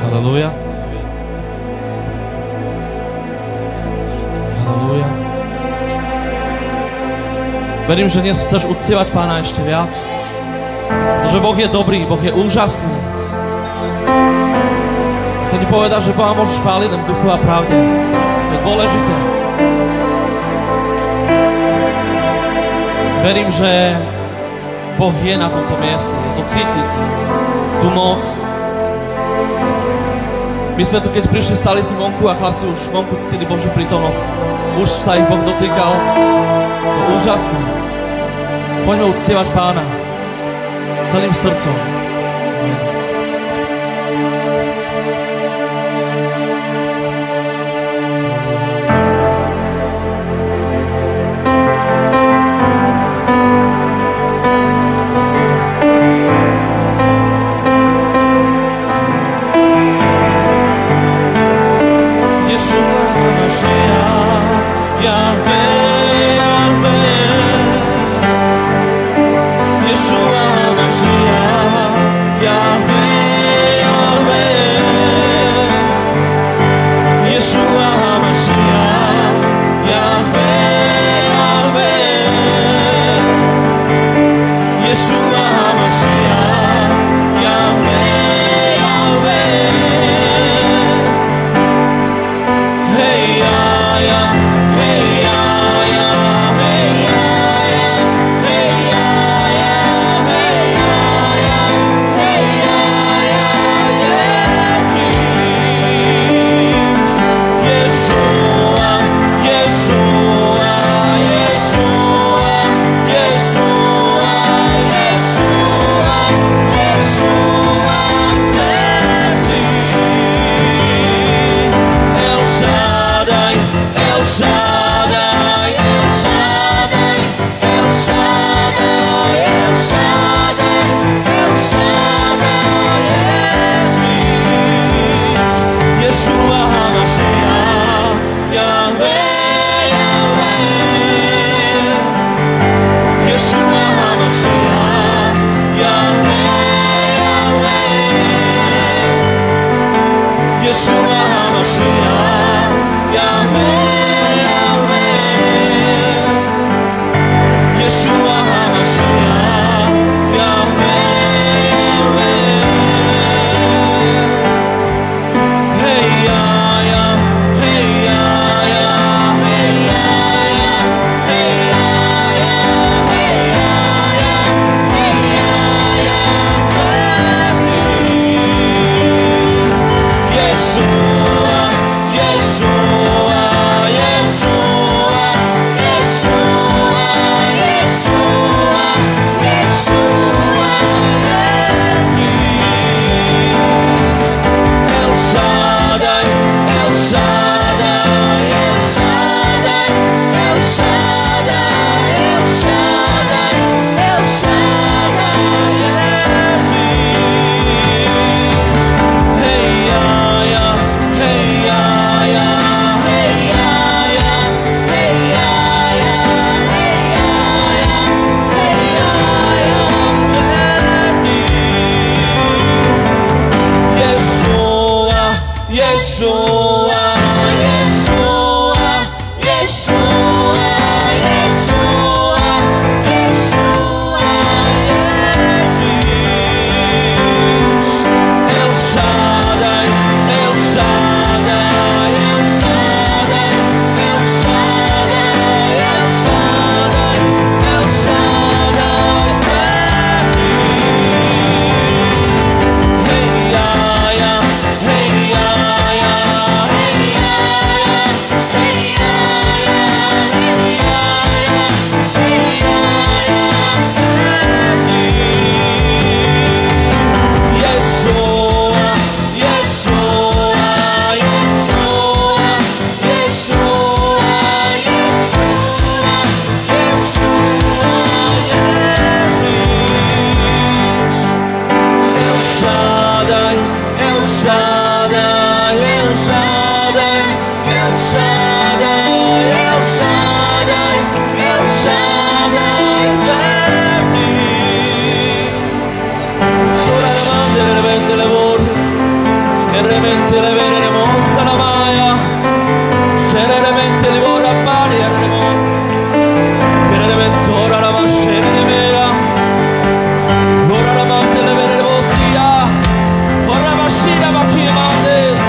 Halelúja. Halelúja. Verím, že dnes chceš uctievať Pána ešte viac. Že Boh je dobrý, Boh je úžasný. Chcem ti povedať, že Boha môžeš chváliť v duchu a pravde. To je dôležité. Verím, že Boh je na tomto mieste. Je to cítiť. Tú moc. My sme tu, keď prišli, stali si vonku a chlapci už vonku ctili Božiu prítomnosť. Už sa ich Boh dotýkal. To je úžasné. Poďme uctievať Pána celým srdcom. Yes, Scerremente le vere mossa la maia, scerremente li vorrà bari a remos, che le ventora la mascena di mea, l'ora la mante le vere vostia, ora mascina ma chi mandes,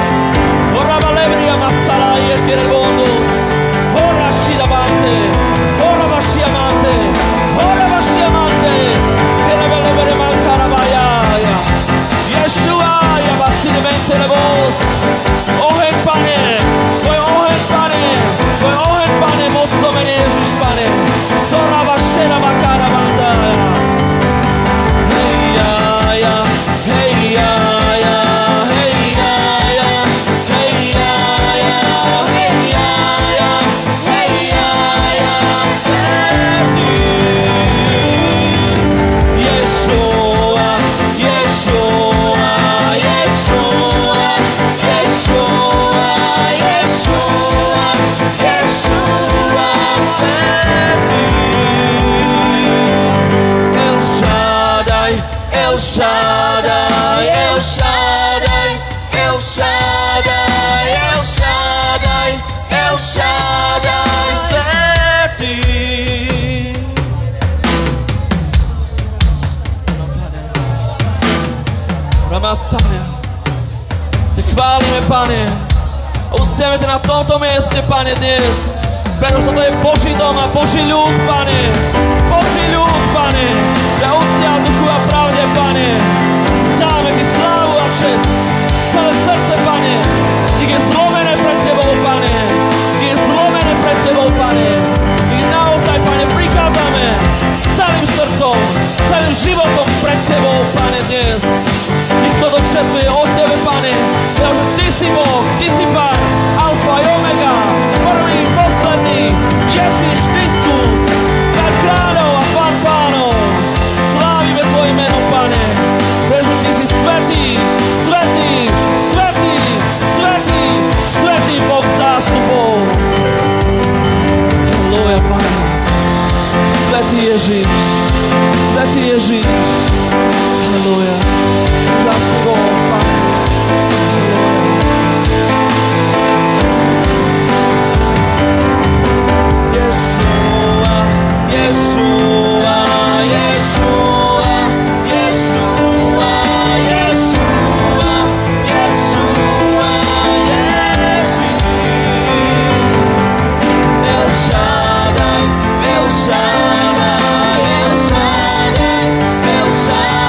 ora valebria massalai e che le bondos, ora scida mante, ora mascia mante, ora mascia mante, che le vere manta la maia, Yeshua, ya basirmente le vos, ohen pane, tvoj ohen pane, mocno mene Ježiš pane, sora vašena makara vanda, hej ja, hej ja, hej ja, hej ja, hej ja, hej ja, svetý, Yeshua, Yeshua, Yeshua, Yeshua, Yeshua, Yeshua, svetý, El Shaddai, El Shaddai, El Shaddai, El Shaddai, El Shaddai, El Shaddai, svetý. Ramasaja, te chválime, Pane, a uctievame ťa na tomto mieste, Pane, dnes, pretože toto je Boží dom a Boží ľud, Pane, Boží ľud, Pane, ťa uctia v duchu a pravde, Pane, dáme Ti slávu a čest, celé srdce, Pane, nech je zlomené pred Tebou, Pane, nech je zlomené pred Tebou, Pane, nech naozaj, Pane, prichádzame celým srdcom, celým životom pred Tebou, Pane, dnes. Nech toto všetko je od Tebe, Pane, pretože Ty si Boh, Ty si Pán, Alfa i Omega, prvý, posledný, Ježiš Kristus, Pán kráľov a Pán pánov. Slávime Tvoje meno, Pane, pretože Ty si svätý, svätý, svätý, svätý, svätý Boh zástupov. Halleluja, Pane, svätý Ježiš, svätý Ježiš, halleluja. Úžasný Boh, Pane. Yeshua, Yeshua, Yeshua, Yeshua, Yeshua, Yeshua, El Shaddai, El Shaddai, El Shaddai, El Shaddai, El Shaddai, El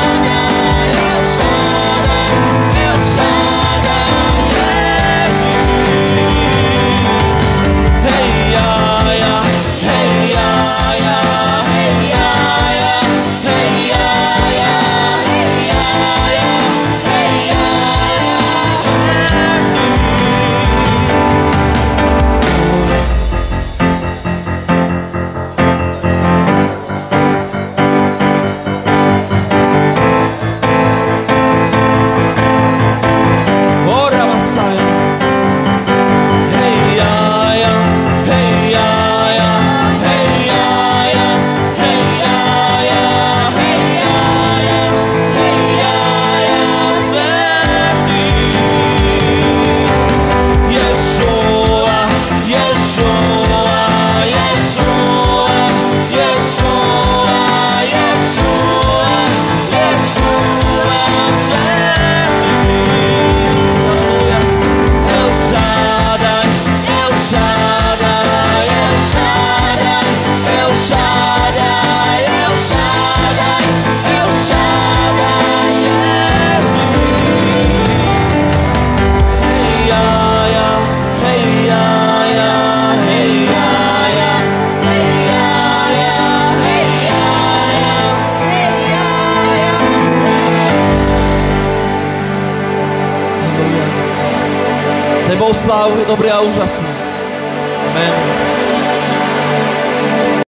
Tebou slávu je dobrý a úžasný. Amen.